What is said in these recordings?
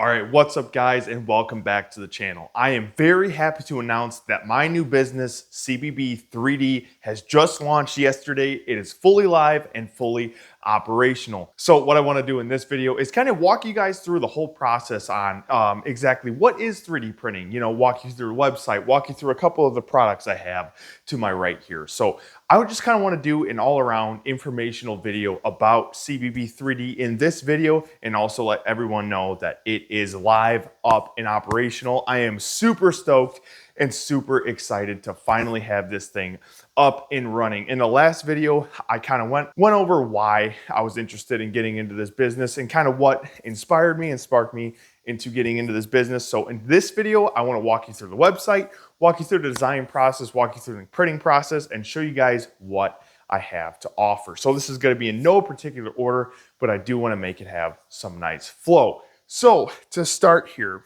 All right, what's up guys and welcome back to the channel. I am very happy to announce that my new business, CBB3D, has just launched yesterday. It is fully live and fully operational. So what I want to do in this video is kind of walk you guys through the whole process on exactly what is 3D printing, walk you through the website, walk you through a couple of the products I have to my right here. So I would just kind of want to do an all-around informational video about CBB3D in this video and also let everyone know that it is live, up, and operational. I am super stoked and super excited to finally have this thing up and running. In the last video, I kind of went over why I was interested in getting into this business and kind of what inspired me and sparked me into getting into this business. So in this video, I want to walk you through the website, walk you through the design process, walk you through the printing process, and show you guys what I have to offer. So this is going to be in no particular order, but I do want to make it have some nice flow. So to start here,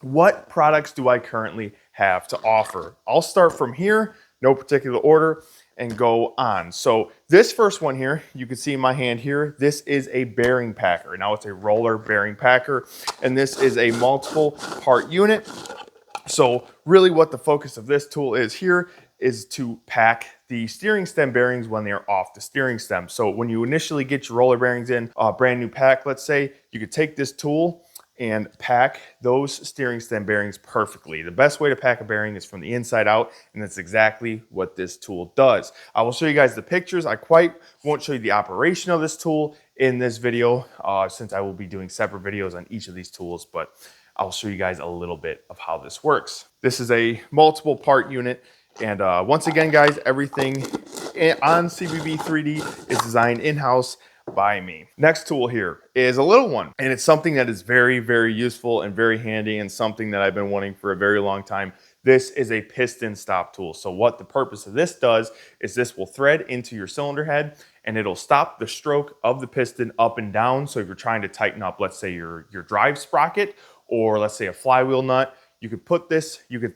what products do I currently have to offer? I'll start from here, no particular order, and go on. So this first one here, you can see in my hand here, this is a bearing packer. Now it's a roller bearing packer, and this is a multiple part unit. So really what the focus of this tool is here is to pack the steering stem bearings when they're off the steering stem. So when you initially get your roller bearings in a brand new pack, let's say, you could take this tool and pack those steering stem bearings perfectly. The best way to pack a bearing is from the inside out, and that's exactly what this tool does. I will show you guys the pictures. I won't show you the operation of this tool in this video since I will be doing separate videos on each of these tools, but I'll show you guys a little bit of how this works. This is a multiple part unit, and once again, guys, everything on CBB3D is designed in-house by me. Next tool here is a little one, and it's something that is very, very useful and very handy and something that I've been wanting for a very long time. This is a piston stop tool. So what the purpose of this does is this will thread into your cylinder head and it'll stop the stroke of the piston up and down. So if you're trying to tighten up, let's say your drive sprocket, or let's say a flywheel nut, you could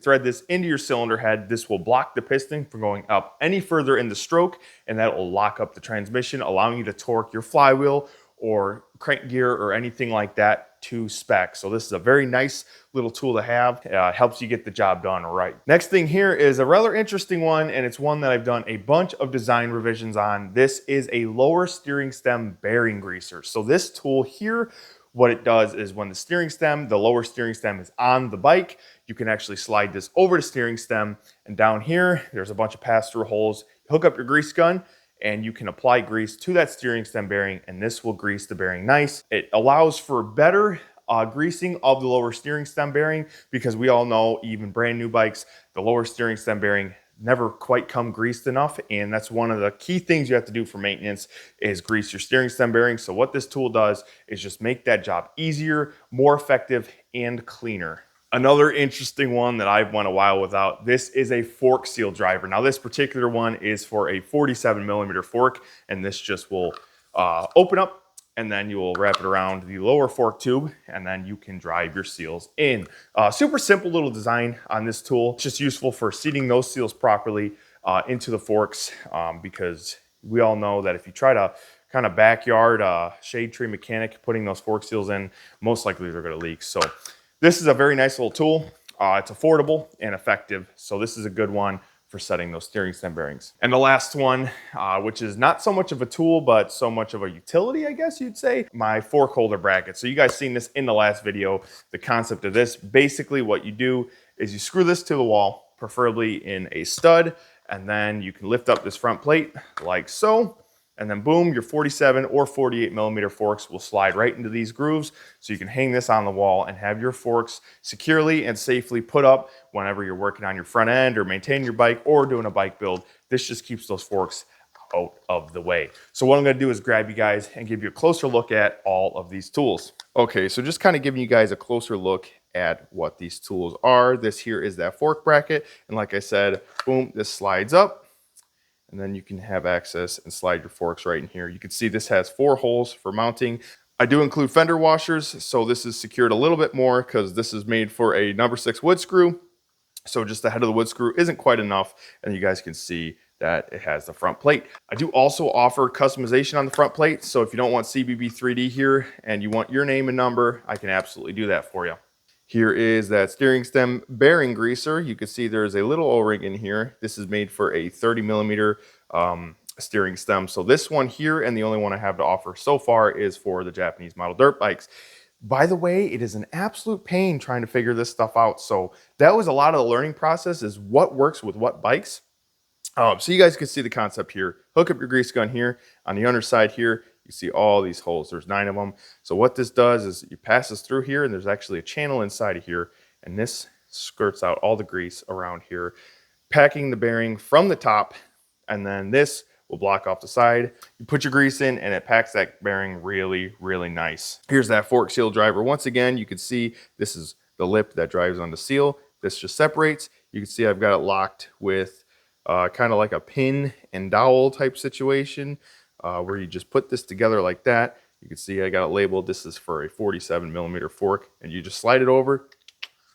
thread this into your cylinder head. This will block the piston from going up any further in the stroke, and that will lock up the transmission, allowing you to torque your flywheel or crank gear or anything like that to spec. So this is a very nice little tool to have. Helps you get the job done right. Next thing here is a rather interesting one, and it's one that I've done a bunch of design revisions on. This is a lower steering stem bearing greaser. So this tool here, what it does is when the lower steering stem is on the bike, you can actually slide this over the steering stem, and down here, there's a bunch of pass-through holes. Hook up your grease gun, and you can apply grease to that steering stem bearing, and this will grease the bearing nice. It allows for better greasing of the lower steering stem bearing, because we all know, even brand new bikes, the lower steering stem bearing never quite come greased enough, and that's one of the key things you have to do for maintenance is grease your steering stem bearing. So what this tool does is just make that job easier, more effective, and cleaner. Another interesting one that I've went a while without, this is a fork seal driver. Now this particular one is for a 47mm fork, and this just will open up, and then you will wrap it around the lower fork tube, and then you can drive your seals in. Super simple little design on this tool. It's just useful for seating those seals properly into the forks, because we all know that if you try to kind of backyard shade tree mechanic putting those fork seals in, most likely they're gonna leak. So this is a very nice little tool. It's affordable and effective, so this is a good one for setting those steering stem bearings. And the last one, which is not so much of a tool, but so much of a utility, I guess you'd say, my fork holder bracket. So you guys seen this in the last video. The concept of this, basically what you do is you screw this to the wall, preferably in a stud, and then you can lift up this front plate like so, and then boom, your 47 or 48mm forks will slide right into these grooves. So you can hang this on the wall and have your forks securely and safely put up whenever you're working on your front end or maintaining your bike or doing a bike build. This just keeps those forks out of the way. So what I'm gonna do is grab you guys and give you a closer look at all of these tools. Okay, so just kind of giving you guys a closer look at what these tools are. This here is that fork bracket. And like I said, boom, this slides up, and then you can have access and slide your forks right in here. You can see this has 4 holes for mounting. I do include fender washers, so this is secured a little bit more because this is made for a number 6 wood screw. So just the head of the wood screw isn't quite enough, and you guys can see that it has the front plate. I do also offer customization on the front plate. So if you don't want CBB3D here and you want your name and number, I can absolutely do that for you. Here is that steering stem bearing greaser. You can see there's a little O-ring in here. This is made for a 30 millimeter steering stem. So this one here, and the only one I have to offer so far, is for the Japanese model dirt bikes. By the way, it is an absolute pain trying to figure this stuff out. So that was a lot of the learning process, is what works with what bikes. So you guys can see the concept here. Hook up your grease gun here. On the underside here, you see all these holes. There's 9 of them. So what this does is you pass this through here, and there's actually a channel inside of here, and this skirts out all the grease around here, packing the bearing from the top, and then this will block off the side. You put your grease in, and it packs that bearing really, really nice. Here's that fork seal driver. Once again, you can see this is the lip that drives on the seal. This just separates. You can see I've got it locked with kind of like a pin and dowel type situation, where you just put this together like that. You can see I got it labeled. This is for a 47 millimeter fork, and you just slide it over,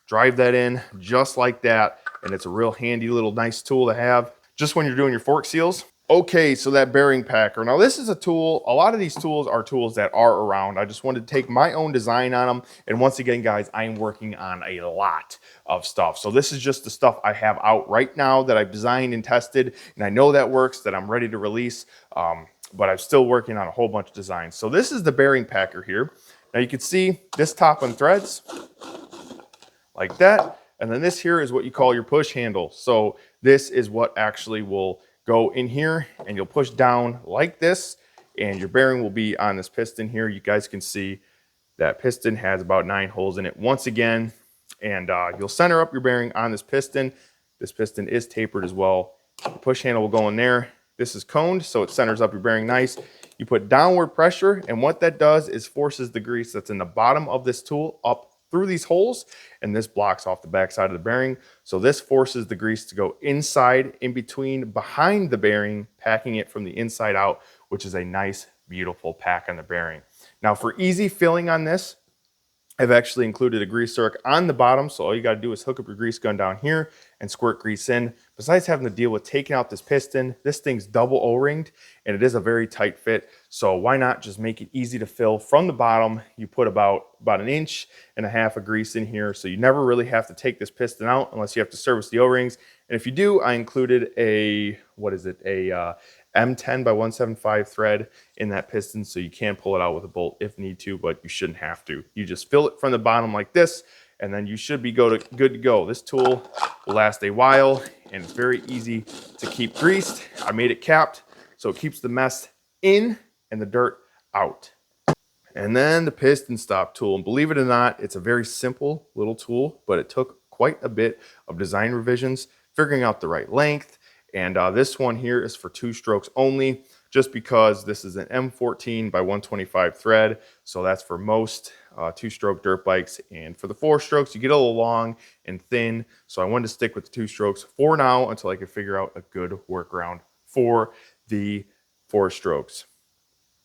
drive that in just like that, and it's a real handy little nice tool to have just when you're doing your fork seals. Okay, so that bearing packer. Now this is a tool, a lot of these tools are tools that are around. I just wanted to take my own design on them. And once again, guys, I am working on a lot of stuff. So this is just the stuff I have out right now that I've designed and tested, and I know that works, that I'm ready to release. But I'm still working on a whole bunch of designs. So this is the bearing packer here. Now you can see this top on threads like that. And then this here is what you call your push handle. So this is what actually will go in here, and you'll push down like this, and your bearing will be on this piston here. You guys can see that piston has about 9 holes in it once again, and you'll center up your bearing on this piston. This piston is tapered as well. The push handle will go in there. This is coned, so it centers up your bearing nice. You put downward pressure, and what that does is forces the grease that's in the bottom of this tool up through these holes, and this blocks off the back side of the bearing. So this forces the grease to go inside, in between, behind the bearing, packing it from the inside out, which is a nice, beautiful pack on the bearing. Now for easy filling on this, I've actually included a grease zerk on the bottom, so all you got to do is hook up your grease gun down here and squirt grease in. Besides having to deal with taking out this piston, this thing's double O-ringed, and it is a very tight fit, so why not just make it easy to fill from the bottom? You put about 1.5 inches of grease in here, so you never really have to take this piston out unless you have to service the O-rings. And if you do, I included a, M10 by 175 thread in that piston, so you can pull it out with a bolt if need to, but you shouldn't have to. You just fill it from the bottom like this, and then you should be good to go. This tool will last a while, and it's very easy to keep greased. I made it capped, so it keeps the mess in and the dirt out. And then the piston stop tool, and believe it or not, it's a very simple little tool, but it took quite a bit of design revisions, figuring out the right length. And this one here is for 2 strokes only, just because this is an M14 by 125 thread. So that's for most 2-stroke dirt bikes. And for the 4 strokes, you get a little long and thin. So I wanted to stick with the 2 strokes for now until I could figure out a good workaround for the 4 strokes.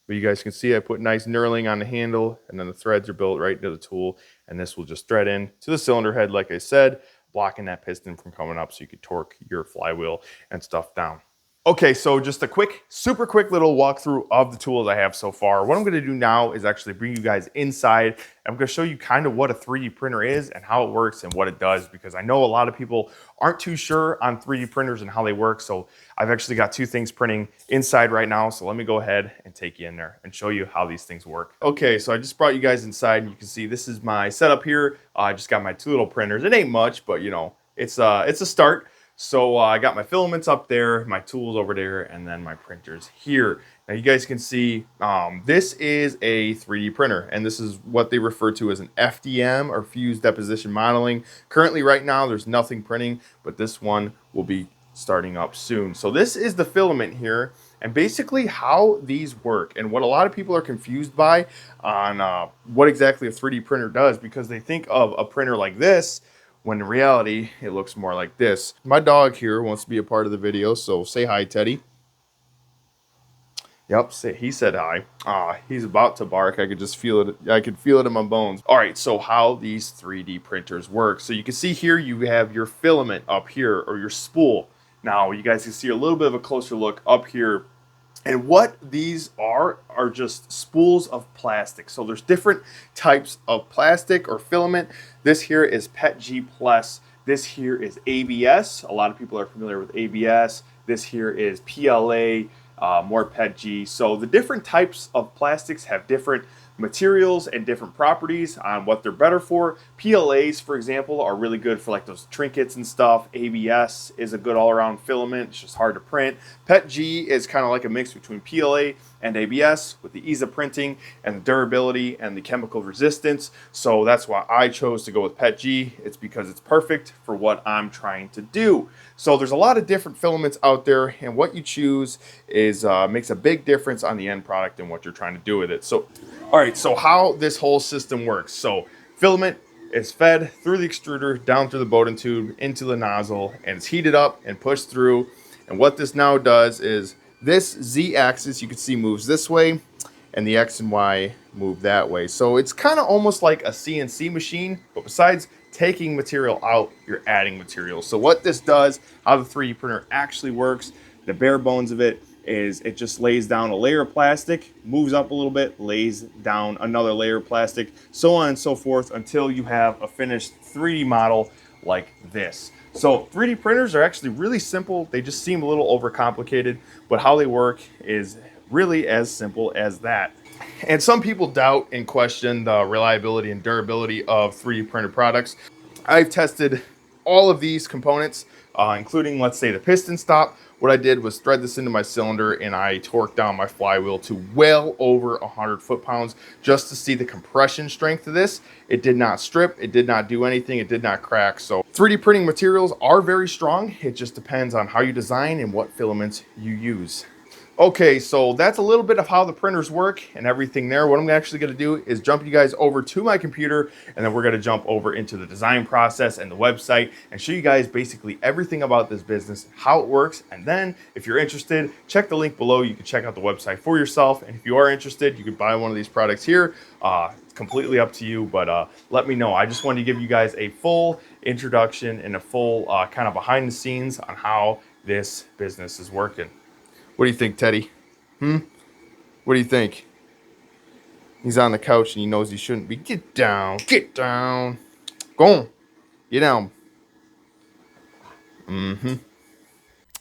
But you guys can see I put nice knurling on the handle, and then the threads are built right into the tool. And this will just thread in to the cylinder head, like I said, blocking that piston from coming up so you could torque your flywheel and stuff down. Okay, so just a super quick little walkthrough of the tools I have so far. What I'm gonna do now is actually bring you guys inside. I'm gonna show you kind of what a 3D printer is and how it works and what it does, because I know a lot of people aren't too sure on 3D printers and how they work. So I've actually got 2 things printing inside right now. So let me go ahead and take you in there and show you how these things work. Okay, so I just brought you guys inside, and you can see this is my setup here. I just got my 2 little printers. It ain't much, but you know, it's a start. So I got my filaments up there, my tools over there, and then my printers here. Now you guys can see this is a 3D printer, and this is what they refer to as an FDM, or fused deposition modeling. Currently right now there's nothing printing, but this one will be starting up soon. So this is the filament here, and basically how these work, and what a lot of people are confused by on what exactly a 3D printer does, because they think of a printer like this, when in reality, it looks more like this. My dog here wants to be a part of the video, so say hi, Teddy. Yep, he said hi. He's about to bark. I could just feel it. I could feel it in my bones. All right, so how these 3D printers work. So you can see here you have your filament up here, or your spool. Now you guys can see a little bit of a closer look up here. And what these are just spools of plastic. So there's different types of plastic or filament. This here is PETG Plus. This here is ABS. A lot of people are familiar with ABS. This here is PLA, more PETG. So the different types of plastics have different materials and different properties on what they're better for. PLAs, for example, are really good for like those trinkets and stuff. ABS is a good all-around filament. It's just hard to print. PETG is kind of like a mix between PLA and ABS with the ease of printing and the durability and the chemical resistance. So that's why I chose to go with PETG. It's because it's perfect for what I'm trying to do. So there's a lot of different filaments out there, and what you choose is makes a big difference on the end product and what you're trying to do with it. So all right, so how this whole system works. So filament is fed through the extruder, down through the Bowden tube, into the nozzle, and it's heated up and pushed through. And what this now does is this Z-axis, you can see, moves this way, and the X and Y move that way. So it's kind of almost like a CNC machine, but besides taking material out, you're adding material. So what this does, how the 3D printer actually works, the bare bones of it, is it just lays down a layer of plastic, moves up a little bit, lays down another layer of plastic, so on and so forth until you have a finished 3D model like this. So 3D printers are actually really simple. They just seem a little overcomplicated, but how they work is really as simple as that. And some people doubt and question the reliability and durability of 3D printed products. I've tested all of these components, including, let's say, the piston stop. What I did was thread this into my cylinder, and I torqued down my flywheel to well over 100 foot-pounds just to see the compression strength of this. It did not strip, it did not do anything, it did not crack. So 3D printing materials are very strong. It just depends on how you design and what filaments you use. Okay, so that's a little bit of how the printers work and everything there. What I'm actually going to do is jump you guys over to my computer, and then we're going to jump over into the design process and the website and show you guys basically everything about this business, how it works. And then if you're interested, check the link below. You can check out the website for yourself. And if you are interested, you can buy one of these products here. It's completely up to you, but let me know. I just wanted to give you guys a full introduction and a full kind of behind the scenes on how this business is working. What do you think, Teddy? What do you think? He's on the couch and he knows he shouldn't be. Get down. Get down. Go on. Get down.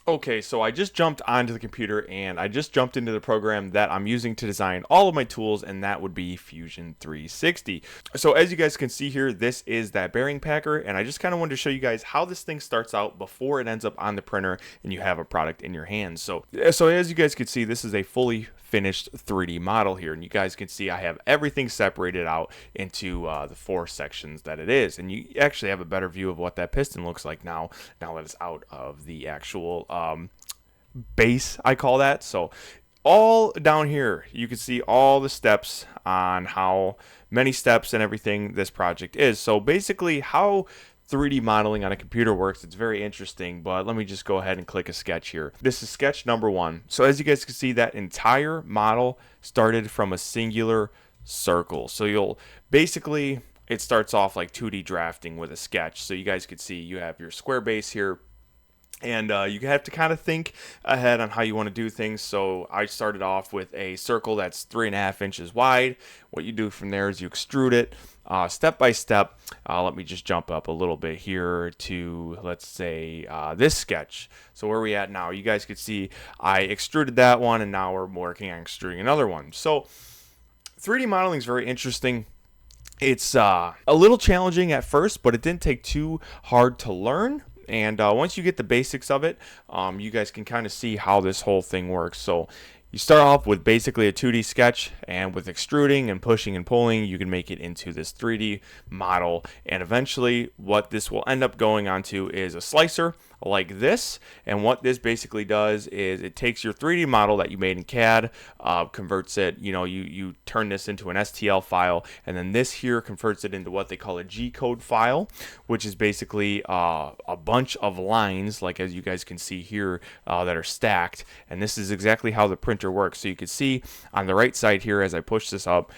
Okay, so I just jumped onto the computer and I just jumped into the program that I'm using to design all of my tools, and that would be Fusion 360. So as you guys can see here, this is that bearing packer, and I just kind of wanted to show you guys how this thing starts out before it ends up on the printer and you have a product in your hands. So as you guys can see, this is a fully finished 3D model here, and you guys can see I have everything separated out into the 4 sections that it is, and you actually have a better view of what that piston looks like now that it's out of the actual base, I call that. So all down here you can see all the steps on how many steps and everything this project is. So basically how 3D modeling on a computer works, it's very interesting, but let me just go ahead and click a sketch here. This is sketch number 1. So as you guys can see, that entire model started from a singular circle. So you'll basically, it starts off like 2D drafting with a sketch. So you guys can see you have your square base here, and you have to kind of think ahead on how you want to do things. So I started off with a circle that's 3.5 inches wide. What you do from there is you extrude it step by step. Let me just jump up a little bit here to, let's say, this sketch. So where are we at now? You guys could see I extruded that one, and now we're working on extruding another one. So 3D modeling is very interesting. It's a little challenging at first, but it didn't take too hard to learn. And once you get the basics of it, you guys can kind of see how this whole thing works. So you start off with basically a 2D sketch, and with extruding and pushing and pulling, you can make it into this 3D model. And eventually what this will end up going onto is a slicer like this. And what this basically does is it takes your 3D model that you made in CAD, converts it, you turn this into an STL file, and then this here converts it into what they call a G-code file, which is basically a bunch of lines, like as you guys can see here, that are stacked. And this is exactly how the printer works. So you can see on the right side here, as I push this up,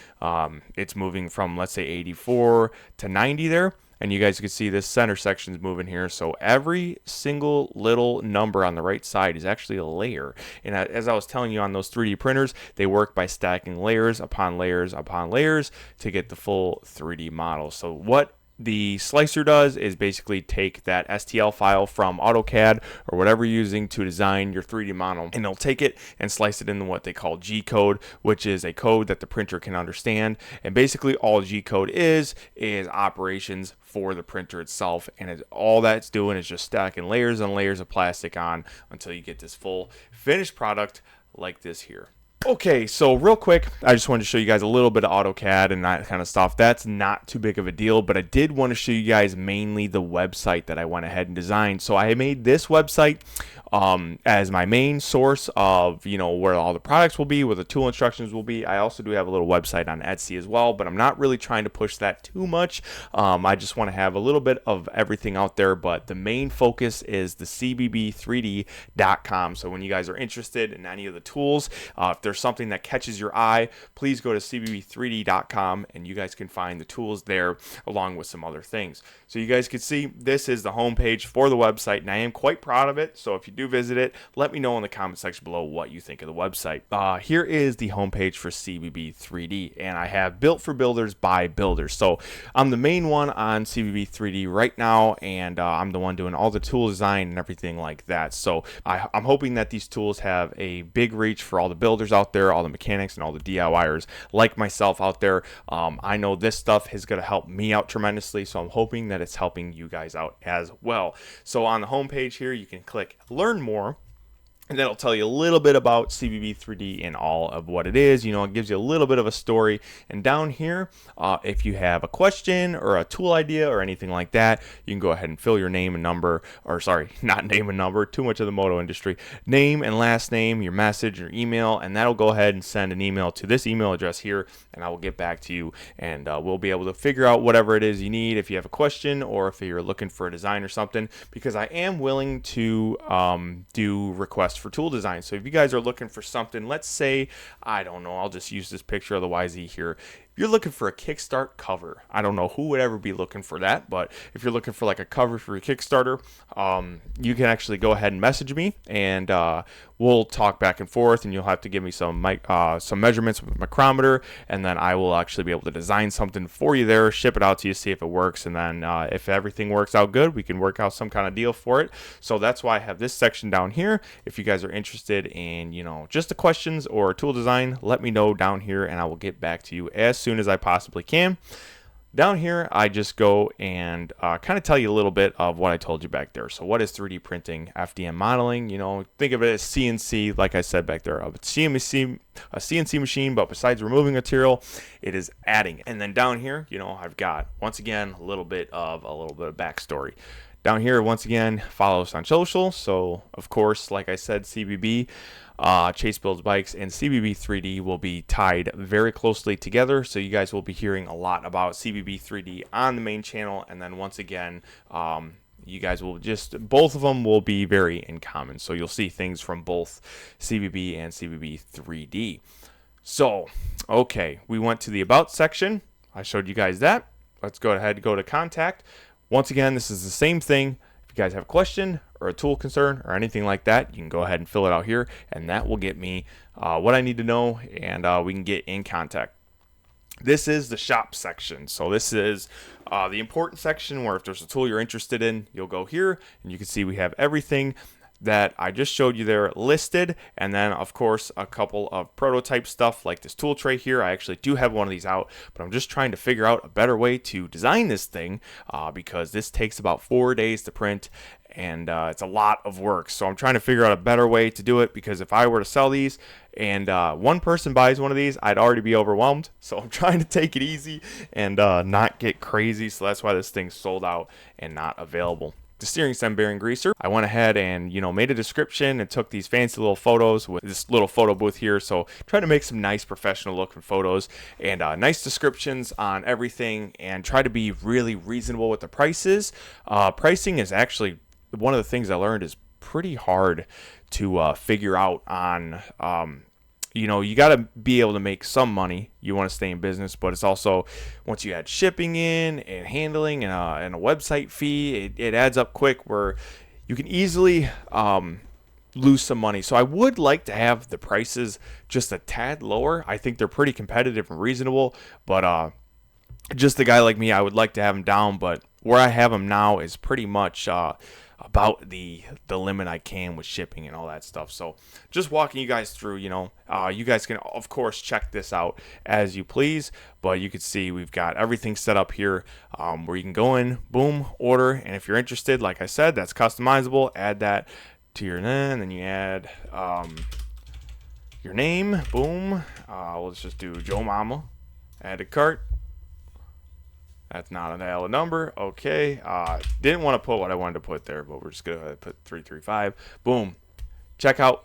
it's moving from, let's say, 84 to 90 there. and you guys can see this center section is moving here. So every single little number on the right side is actually a layer. And as I was telling you on those 3D printers, they work by stacking layers upon layers upon layers to get the full 3D model. So what the slicer does is basically take that STL file from AutoCAD or whatever you're using to design your 3D model, and it'll take it and slice it into what they call G code, which is a code that the printer can understand. And basically all G code is operations for the printer itself, and all that's doing is just stacking layers and layers of plastic on until you get this full finished product like this here. Okay, so real quick, I just wanted to show you guys a little bit of AutoCAD and that kind of stuff. That's not too big of a deal, but I did want to show you guys mainly the website that I went ahead and designed. So I made this website as my main source of, where all the products will be, where the tool instructions will be. I also do have a little website on Etsy as well, but I'm not really trying to push that too much. I just want to have a little bit of everything out there, but the main focus is the CBB3D.com. So when you guys are interested in any of the tools, if there's something that catches your eye, please go to CBB3D.com and you guys can find the tools there along with some other things. So you guys can see this is the homepage for the website, and I am quite proud of it. So if you do visit it, let me know in the comment section below what you think of the website. Here is the homepage for CBB3D, and I have built for builders by builders. So I'm the main one on CBB3D right now, and I'm the one doing all the tool design and everything like that. So I'm hoping that these tools have a big reach for all the builders out there, all the mechanics and all the DIYers like myself out there. I know this stuff is going to help me out tremendously, so I'm hoping that it's helping you guys out as well. So on the homepage here, you can click Learn More, and that'll tell you a little bit about CBB3D and all of what it is. It gives you a little bit of a story. And down here, if you have a question or a tool idea or anything like that, you can go ahead and fill your name and number, or sorry, not name and number, too much of the moto industry, name and last name, your message, your email, and that'll go ahead and send an email to this email address here, and I will get back to you, and we'll be able to figure out whatever it is you need if you have a question or if you're looking for a design or something, because I am willing to do requests for tool design. So if you guys are looking for something, let's say, I don't know, I'll just use this picture of the YZ here. If you're looking for a Kickstart cover, I don't know who would ever be looking for that, but if you're looking for like a cover for your Kickstarter, you can actually go ahead and message me, and we'll talk back and forth, and you'll have to give me some measurements with a micrometer, and then I will actually be able to design something for you there, ship it out to you, see if it works, and then if everything works out good, we can work out some kind of deal for it. So that's why I have this section down here. If you guys are interested in, just the questions or tool design, let me know down here, and I will get back to you as soon as I possibly can. Down here, I just go and kind of tell you a little bit of what I told you back there. So what is 3D printing, FDM modeling? Think of it as CNC, like I said back there. It's a CNC machine, but besides removing material, it is adding. And then down here, I've got, once again, a little bit of backstory. Down here, once again, follow us on social. So, of course, like I said, CBB, Chase Builds Bikes, and CBB3D will be tied very closely together. So you guys will be hearing a lot about CBB3D on the main channel. And then once again, you guys will both of them will be very in common. So you'll see things from both CBB and CBB3D. So, okay, we went to the About section. I showed you guys that. Let's go ahead and go to Contact. Once again, this is the same thing. If you guys have a question or a tool concern or anything like that, you can go ahead and fill it out here, and that will get me what I need to know, and we can get in contact. This is the shop section. So this is the important section where if there's a tool you're interested in, you'll go here, and you can see we have everything that I just showed you there listed, and then of course a couple of prototype stuff like this tool tray here. I actually do have one of these out, but I'm just trying to figure out a better way to design this thing because this takes about 4 days to print, and it's a lot of work. So I'm trying to figure out a better way to do it, because if I were to sell these and one person buys one of these, I'd already be overwhelmed. So I'm trying to take it easy and not get crazy. So that's why this thing's sold out and not available. The steering stem bearing greaser, I went ahead and made a description and took these fancy little photos with this little photo booth here. So try to make some nice professional looking photos and nice descriptions on everything, and try to be really reasonable with the prices. Pricing is actually one of the things I learned is pretty hard to figure out on you got to be able to make some money. You want to stay in business, but it's also, once you add shipping in and handling and a website fee, it adds up quick where you can easily lose some money. So I would like to have the prices just a tad lower. I think they're pretty competitive and reasonable, but just a guy like me, I would like to have them down. But where I have them now is pretty much about the limit I can with shipping and all that stuff. So just walking you guys through, you guys can of course check this out as you please, but you can see we've got everything set up here where you can go in, boom, order, and if you're interested, like I said, that's customizable. Add that to your name, and then you add your name, boom. Let's just do Joe Mama, add to cart. That's not a valid number. Okay. Didn't want to put what I wanted to put there, but we're just going to put 335. Boom. Checkout.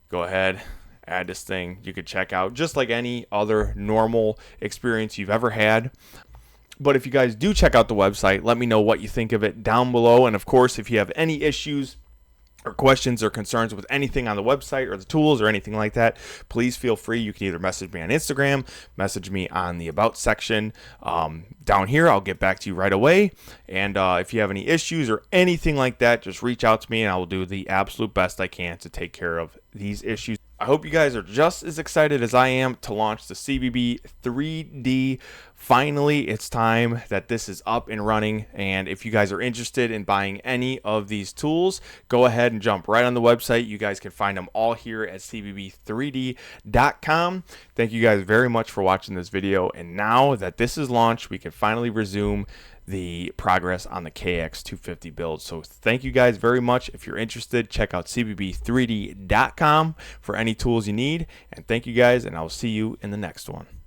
Go ahead. Add this thing. You could check out just like any other normal experience you've ever had. But if you guys do check out the website, let me know what you think of it down below. And of course, if you have any issues or questions or concerns with anything on the website or the tools or anything like that, please feel free. You can either message me on Instagram, message me on the About section down here. I'll get back to you right away. And if you have any issues or anything like that, just reach out to me and I will do the absolute best I can to take care of these issues. I hope you guys are just as excited as I am to launch the CBB3D. Finally, it's time that this is up and running. And if you guys are interested in buying any of these tools, go ahead and jump right on the website. You guys can find them all here at CBB3D.com. Thank you guys very much for watching this video. And now that this is launched, we can finally resume the progress on the KX250 build. So thank you guys very much. If you're interested, check out CBB3D.com for any tools you need. And thank you guys, and I'll see you in the next one.